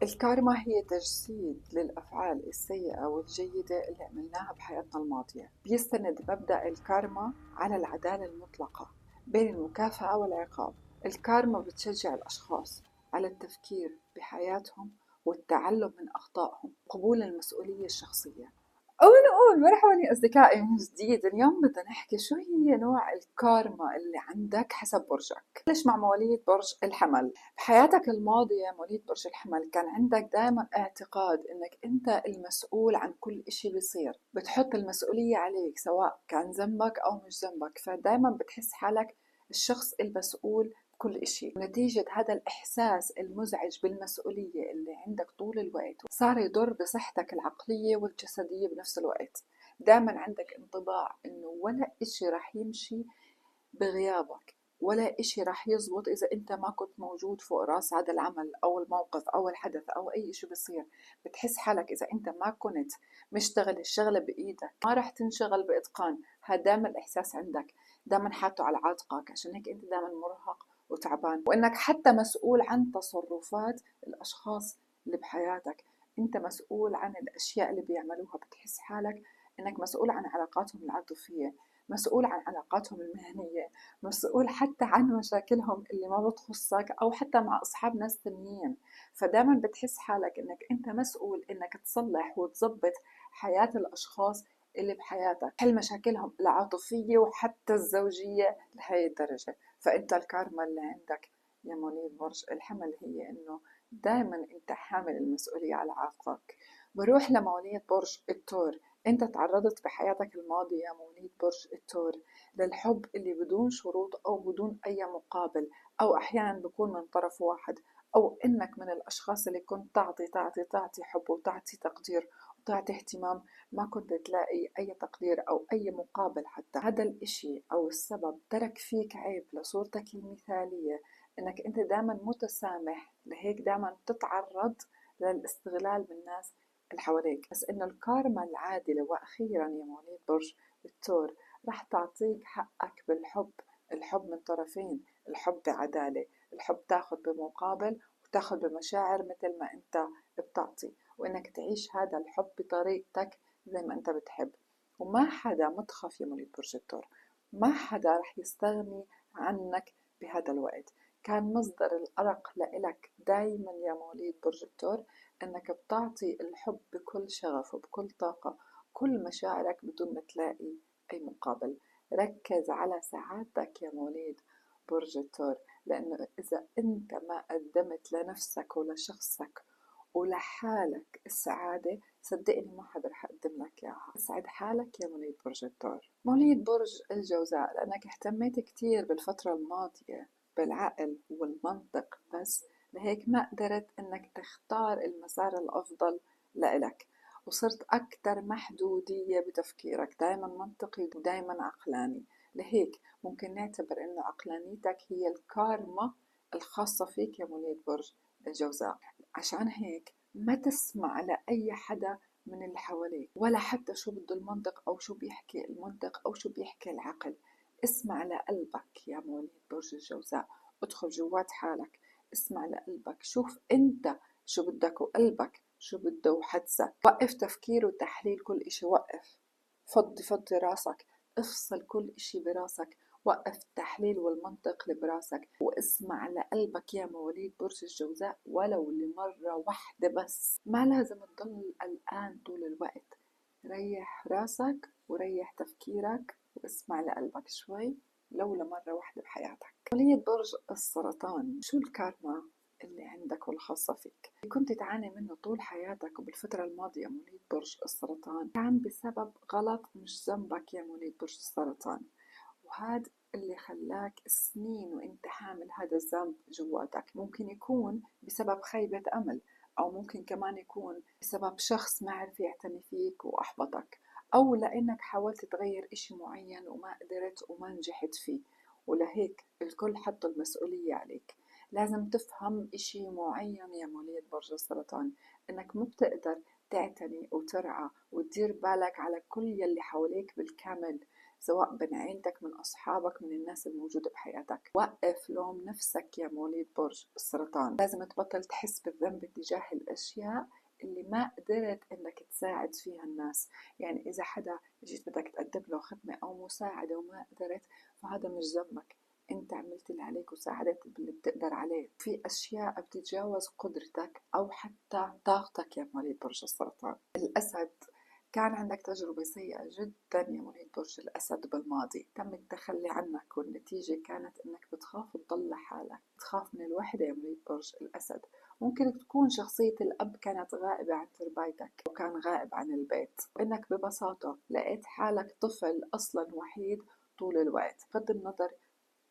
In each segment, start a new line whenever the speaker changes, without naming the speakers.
الكارما هي تجسيد للأفعال السيئة والجيدة اللي عملناها بحياتنا الماضية. بيستند مبدأ الكارما على العدالة المطلقة بين المكافأة والعقاب. الكارما بتشجع الأشخاص على التفكير بحياتهم والتعلم من أخطائهم وقبول المسؤولية الشخصية. ونقول مرحبا أصدقائي من جديد. اليوم بدنا نحكي شو هي نوع الكارما اللي عندك حسب برجك. بلش مع مواليد برج الحمل. بحياتك الماضية مواليد برج الحمل كان عندك دائما اعتقاد انك انت المسؤول عن كل اشي بيصير، بتحط المسؤولية عليك سواء كان ذنبك او مش ذنبك، فدائما بتحس حالك الشخص المسؤول كل إشي. نتيجة هذا الإحساس المزعج بالمسؤولية اللي عندك طول الوقت صار يضر بصحتك العقلية والجسدية بنفس الوقت. دائما عندك انطباع إنه ولا إشي رح يمشي بغيابك، ولا إشي رح يزبط إذا أنت ما كنت موجود فوق رأس هذا العمل أو الموقف أو الحدث أو أي إشي بصير. بتحس حالك إذا أنت ما كنت مشتغل الشغلة بإيدك ما رح تنشغل بإتقان. هذا دائما الإحساس عندك، دائما حاطه على عاتقك، عشان هيك أنت دائما مرهق وتعبان، وإنك حتى مسؤول عن تصرفات الأشخاص اللي بحياتك. أنت مسؤول عن الأشياء اللي بيعملوها. بتحس حالك إنك مسؤول عن علاقاتهم العاطفية، مسؤول عن علاقاتهم المهنية، مسؤول حتى عن مشاكلهم اللي ما بتخصك أو حتى مع أصحاب ناس تانيين. فدايما بتحس حالك إنك أنت مسؤول إنك تصلح وتظبط حياة الأشخاص اللي بحياتك، حل مشاكلهم العاطفية وحتى الزوجية لهي الدرجة. فأنت الكارما اللي عندك يا مواليد برج الحمل هي إنه دايما أنت حامل المسؤولية على عاتقك. بروح لمواليد برج الثور. أنت تعرضت بحياتك الماضية يا مواليد برج الثور للحب اللي بدون شروط أو بدون أي مقابل، أو أحيانا بيكون من طرف واحد، أو إنك من الأشخاص اللي كنت تعطي حب وتعطي تقدير وتعطي اهتمام، ما كنت تلاقي أي تقدير أو أي مقابل. حتى هذا الإشي أو السبب ترك فيك عيب لصورتك المثالية، إنك أنت دائما متسامح، لهيك دائما تتعرض للاستغلال من الناس اللي حواليك. بس إنه الكارما العادلة وأخيرا يا مواليد برج الثور رح تعطيك حقك بالحب. الحب من طرفين، الحب بعدالة، الحب تاخد بمقابل وتاخد بمشاعر مثل ما انت بتعطي، وانك تعيش هذا الحب بطريقتك زي ما انت بتحب. وما حدا متخف يا مواليد برج الثور، ما حدا رح يستغني عنك بهذا الوقت. كان مصدر الأرق لإلك دايما يا مواليد برج الثور انك بتعطي الحب بكل شغف وبكل طاقة، كل مشاعرك بدون ما تلاقي أي مقابل. ركز على سعادتك يا مواليد برج الثور، لأنه إذا أنت ما قدمت لنفسك ولشخصك ولحالك السعادة، صدقني ما حدا رح يقدم لك إياها. اسعد حالك يا مواليد برج الثور. مواليد برج الجوزاء، لأنك اهتميت كتير بالفترة الماضية بالعقل والمنطق بس، لهيك ما قدرت إنك تختار المسار الأفضل لإلك، وصرت أكثر محدودية بتفكيرك، دايما منطقي ودايما عقلاني. لهيك ممكن نعتبر إنه عقلانيتك هي الكارما الخاصة فيك يا مواليد برج الجوزاء. عشان هيك ما تسمع لأي حدا من اللي حواليك، ولا حتى شو بده المنطق أو شو بيحكي المنطق أو شو بيحكي العقل. اسمع لقلبك يا مواليد برج الجوزاء. ادخل جوات حالك، اسمع لقلبك، شوف انت شو بدك وقلبك شو بده وحدسك. وقف تفكير وتحليل كل اشي، وقف فضي راسك، افصل كل اشي براسك، وقف التحليل والمنطق اللي براسك واسمع لقلبك يا مواليد برج الجوزاء ولو لمرة واحدة بس. ما لازم تضل قلقان طول الوقت. ريح راسك وريح تفكيرك واسمع لقلبك شوي، لو لمرة واحدة بحياتك. مواليد برج السرطان، شو الكارما اللي عندك والخاصة فيك كنت تعاني منه طول حياتك وبالفترة الماضية؟ مواليد برج السرطان كان بسبب غلط مش ذنبك يا مواليد برج السرطان، وهذا اللي خلاك سنين وانت حامل هذا الذنب جواتك. ممكن يكون بسبب خيبة أمل، أو ممكن كمان يكون بسبب شخص ما عرف يعتني فيك وأحبطك، أو لأنك حاولت تغير إشي معين وما قدرت وما نجحت فيه، ولهيك الكل حط المسؤولية عليك. لازم تفهم إشي معين يا مواليد برج السرطان، إنك مو بتقدر تعتني وترعى وتدير بالك على كل يلي حواليك بالكامل، سواء من عيلتك، من أصحابك، من الناس الموجودة بحياتك. وقف لوم نفسك يا مواليد برج السرطان. لازم تبطل تحس بالذنب تجاه الأشياء اللي ما قدرت انك تساعد فيها الناس. يعني اذا حدا جيت بدك تقدم له خدمة او مساعدة وما قدرت، فهذا مش ذنبك، انت عملت اللي عليك وساعدت باللي بتقدر عليه. في اشياء بتتجاوز قدرتك او حتى طاقتك يا مواليد برج السرطان. الاسد، كان عندك تجربة سيئة جدا يا مواليد برج الأسد بالماضي، تم التخلي عنك والنتيجة كانت إنك بتخاف تضل لحالك، بتخاف من الوحدة يا مواليد برج الأسد. ممكن تكون شخصية الأب كانت غائبة عن تربايتك وكان غائب عن البيت، وإنك ببساطة لقيت حالك طفل أصلا وحيد طول الوقت. بغض النظر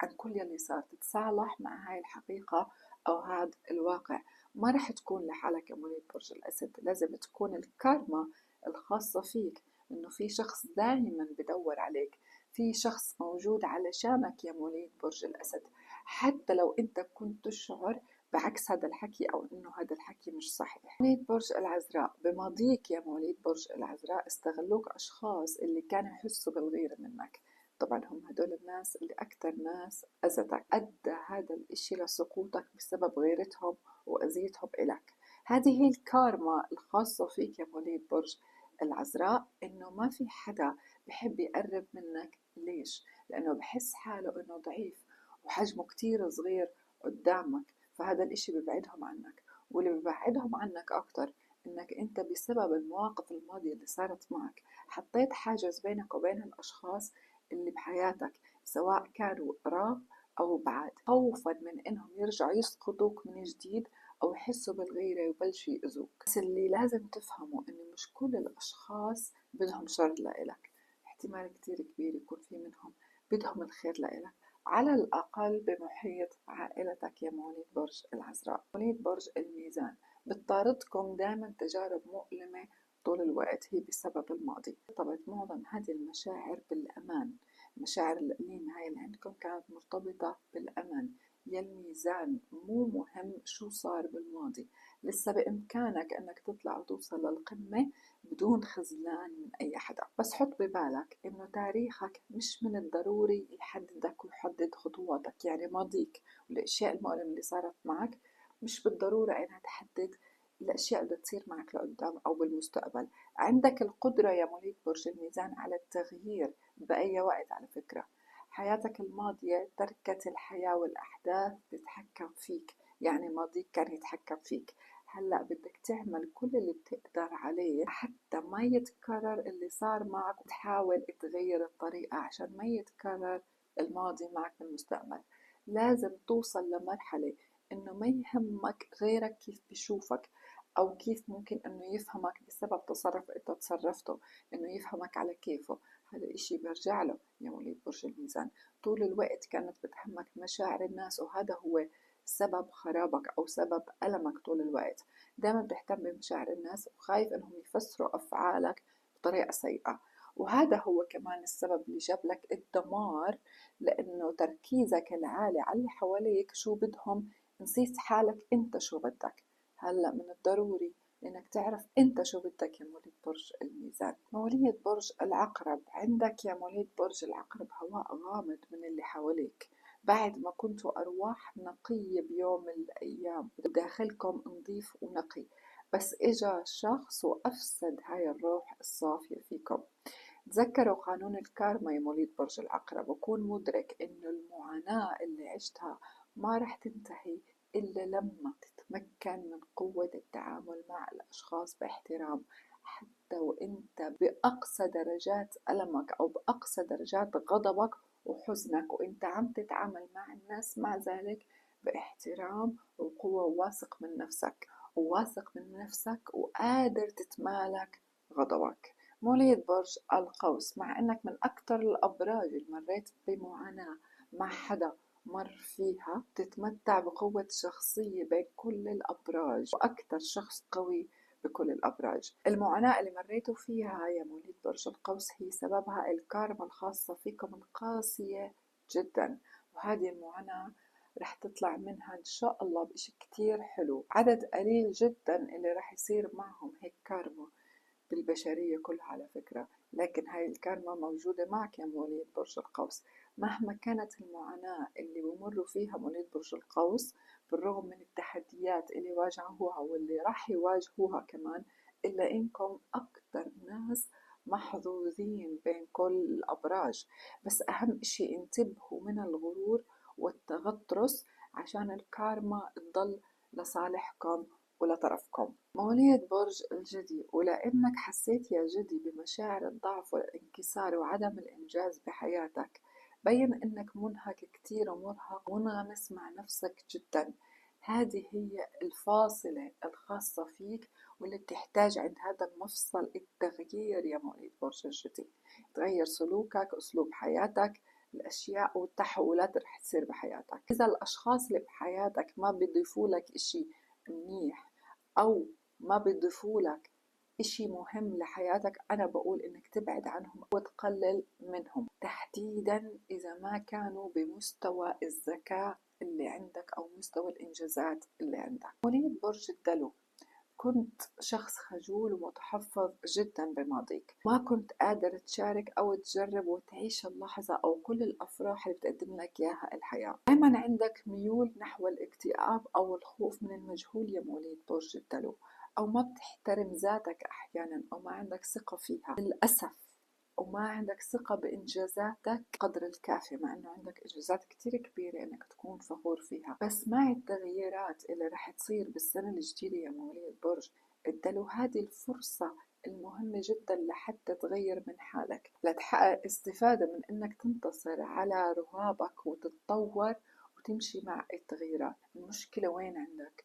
عن كل يلي صار، تتصالح مع هاي الحقيقة أو هذا الواقع. ما رح تكون لحالك يا مواليد برج الأسد، لازم تكون الكارما الخاصة فيك إنه في شخص دائما بدور عليك، في شخص موجود علشانك يا مواليد برج الأسد، حتى لو أنت كنت تشعر بعكس هذا الحكي أو إنه هذا الحكي مش صحيح. مواليد برج العذراء، بماضيك يا مواليد برج العذراء استغلوك أشخاص اللي كانوا يحسوا بالغيرة منك. طبعا هم هدول الناس اللي أكتر ناس أذتك، أدى هذا الإشي لسقوطك بسبب غيرتهم وأذيتهم إلك. هذه هي الكارما الخاصة فيك يا مواليد برج العذراء، إنه ما في حدا بحب يقرب منك. ليش؟ لأنه بحس حاله إنه ضعيف وحجمه كتير صغير قدامك، فهذا الإشي ببعدهم عنك. واللي ببعدهم عنك أكتر إنك أنت بسبب المواقف الماضية اللي صارت معك حطيت حاجز بينك وبين الأشخاص اللي بحياتك، سواء كانوا قراب أو بعاد، خوفا من إنهم يرجعوا يسقطوك من جديد أو يحسوا بالغيرة ويبلشوا يأذوك. بس اللي لازم تفهموا إنه مش كل الأشخاص بدهم شر لإلك، احتمال كتير كبير يكون في منهم بدهم الخير لإلك، على الأقل بمحيط عائلتك يا مواليد برج العذراء. مواليد برج الميزان، بتطاردكم دائما تجارب مؤلمة طول الوقت، هي بسبب الماضي. ارتبط معظم هذه المشاعر بالأمان، المشاعر الأليمة هاي اللي عندكم كانت مرتبطة بالأمان. يا الميزان، مو مهم شو صار بالماضي، لسه بإمكانك أنك تطلع وتوصل للقمة بدون خذلان من أي حدا. بس حط ببالك إنه تاريخك مش من الضروري يحددك ويحدد خطواتك. يعني ماضيك والأشياء المؤلمة اللي صارت معك مش بالضرورة إنها تحدد الأشياء اللي تصير معك لقدام أو بالمستقبل. عندك القدرة يا مواليد برج الميزان على التغيير بأي وقت. على فكرة، حياتك الماضية تركت الحياة والأحداث تتحكم فيك، يعني ماضيك كان يتحكم فيك. هلأ بدك تعمل كل اللي بتقدر عليه حتى ما يتكرر اللي صار معك، وتحاول تغير الطريقة عشان ما يتكرر الماضي معك بالمستقبل. لازم توصل لمرحلة إنه ما يهمك غيرك كيف بيشوفك أو كيف ممكن إنه يفهمك بسبب تصرف أنت تصرفته، إنه يفهمك على كيفه. هذا الإشي بيرجع له يا مواليد برج الميزان. طول الوقت كانت بتهمك مشاعر الناس، وهذا هو سبب خرابك أو سبب ألمك طول الوقت. دائما بتهتم بمشاعر الناس وخايف إنهم يفسروا أفعالك بطريقة سيئة، وهذا هو كمان السبب اللي جاب لك الدمار، لأنه تركيزك العالي على اللي حواليك شو بدهم، نسيت حالك أنت شو بدك. هلأ من الضروري إنك تعرف أنت شو بدك يا مواليد برج الميزان. مواليد برج العقرب، عندك يا مواليد برج العقرب هواء غامض من اللي حواليك. بعد ما كنتوا أرواح نقية بيوم من الأيام وداخلكم نظيف ونقي، بس إجا شخص وأفسد هاي الروح الصافية فيكم. تذكروا قانون الكارما يا مواليد برج العقرب، وكون مدرك إنه المعاناة اللي عشتها ما رح تنتهي إلا لما تتمكن من قوة التعامل مع الأشخاص باحترام. حتى وإنت بأقصى درجات ألمك أو بأقصى درجات غضبك وحزنك، وإنت عم تتعامل مع الناس مع ذلك باحترام وقوة، واثق من نفسك وواثق من نفسك وقادر تتمالك غضبك. مواليد برج القوس، مع انك من اكثر الابراج اللي مريت بمعاناة مع حدا مر فيها، تتمتع بقوة شخصية بين كل الابراج واكثر شخص قوي بكل الابراج. المعاناة اللي مريتوا فيها يا مواليد برج القوس هي سببها الكارما الخاصة فيكم القاسية جدا، وهذه المعاناة رح تطلع منها إن شاء الله بإشي كتير حلو. عدد قليل جدا اللي رح يصير معهم هيك كارما بالبشرية كلها على فكرة، لكن هاي الكارما موجودة معك يا مواليد برج القوس. مهما كانت المعاناة اللي بمروا فيها مواليد برج القوس، بالرغم من التحديات اللي واجهوها واللي راح يواجهوها كمان، إلا إنكم أكتر ناس محظوظين بين كل الأبراج. بس أهم إشي انتبهوا من الغرور والتغطرس عشان الكارما تضل لصالحكم ولطرفكم. مواليد برج الجدي، ولأنك حسيت يا جدي بمشاعر الضعف والانكسار وعدم الإنجاز بحياتك، بين إنك منهك كتير ومرهق ومنغمس مع نفسك جدا. هذه هي الفاصلة الخاصة فيك واللي بتحتاج عند هذا المفصل التغيير يا مواليد برج الجدي. تغير سلوكك، أسلوب حياتك، الأشياء والتحولات اللي رح تصير بحياتك. إذا الأشخاص اللي بحياتك ما بيضيفوا لك إشي منيح أو ما بيضيفوا لك إشي مهم لحياتك، أنا بقول إنك تبعد عنهم وتقلل منهم، تحديدا إذا ما كانوا بمستوى الذكاء اللي عندك أو مستوى الإنجازات اللي عندك. مواليد برج الدلو، كنت شخص خجول ومتحفظ جدا بماضيك، ما كنت قادر تشارك أو تجرب وتعيش اللحظة أو كل الأفراح اللي بتقدم لك إياها الحياة. دايما عندك ميول نحو الاكتئاب أو الخوف من المجهول يا مواليد برج الدلو، أو ما بتحترم ذاتك أحيانا، أو ما عندك ثقة فيها للأسف، وما عندك ثقة بإنجازاتك قدر الكافي، مع أنه عندك إنجازات كتير كبيرة إنك تكون فخور فيها. بس مع التغييرات اللي رح تصير بالسنة الجديدة يا مواليد برج الدلو، هذه الفرصة المهمة جدا لحتى تغير من حالك، لتحقق استفادة من إنك تنتصر على رهابك وتتطور وتمشي مع التغييرات. المشكلة وين عندك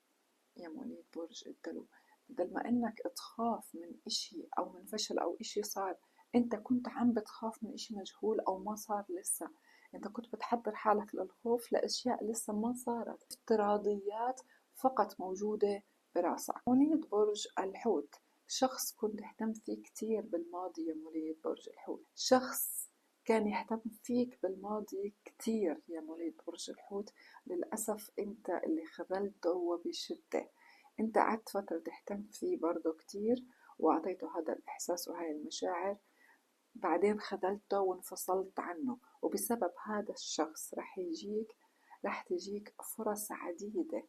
يا مواليد برج الدلو؟ بدل ما إنك تخاف من إشي أو من فشل أو إشي صار، انت كنت عم بتخاف من اشي مجهول او ما صار لسه. انت كنت بتحضر حالك للخوف لاشياء لسه ما صارت، افتراضيات فقط موجودة براسك. مواليد برج الحوت، شخص كنت اهتم فيه كتير بالماضي يا مواليد برج الحوت، شخص كان يهتم فيك بالماضي كتير يا مواليد برج الحوت. للأسف انت اللي خذلته وبشدة. انت قعدت فترة تهتم فيه برضه كتير وأعطيته هذا الإحساس وهاي المشاعر، بعدين خذلته وانفصلت عنه، وبسبب هذا الشخص رح تجيك فرص عديدة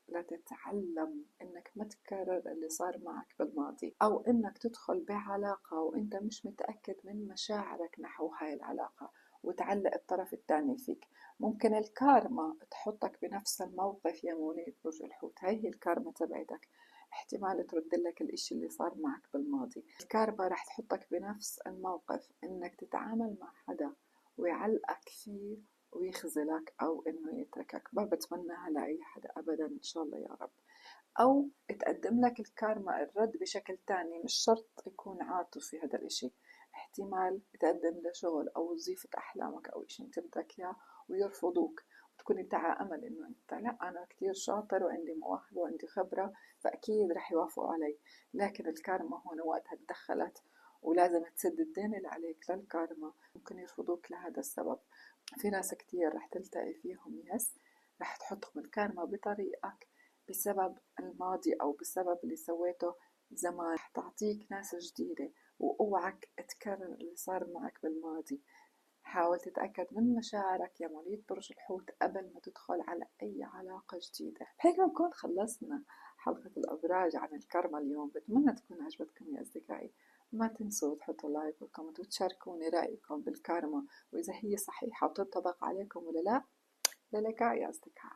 لتتعلم انك ما تكرر اللي صار معك بالماضي، او انك تدخل بعلاقة وانت مش متأكد من مشاعرك نحو هاي العلاقة وتعلق الطرف الثاني فيك. ممكن الكارما تحطك بنفس الموقف يا مواليد برج الحوت، هاي هي الكارما تبعتك، احتمال ترد لك الاشي اللي صار معك بالماضي. الكارما رح تحطك بنفس الموقف انك تتعامل مع حدا ويعلقك فيه ويخذلك أو إنه يتركك. ما بتمناها لأي حدا أبدا إن شاء الله يا رب. أو تقدم لك الكارما الرد بشكل تاني، مش شرط يكون عاطفي هذا الإشي، احتمال تقدم لشغل أو وظيفة أحلامك أو إشي أنت بدك إياه ويرفضوك، وتكون أنت على أمل إنه أنت لا، أنا كتير شاطر وعندي مؤهل وعندي خبرة فأكيد رح يوافقوا علي. لكن الكارما هون وقتها تدخلت ولازم تسد الدين اللي عليك للكارما، ممكن يرفضوك لهذا السبب. في ناس كتير رح تلتقي فيهم رح تحطهم الكارما بطريقك بسبب الماضي أو بسبب اللي سويته زمان، رح تعطيك ناس جديدة، وأوعك تكرر اللي صار معك بالماضي. حاول تتأكد من مشاعرك يا مواليد برج الحوت قبل ما تدخل على أي علاقة جديدة. هيك نكون خلصنا حلقة الأبراج عن الكارما اليوم، بتمنى تكون عجبتكم يا أصدقائي. ما تنسوا تحطوا لايك وكومنت وتشاركوني رأيكم بالكارما، وإذا هي صحيحة وتنطبق عليكم ولا لا. للقاء يا أصدقاء.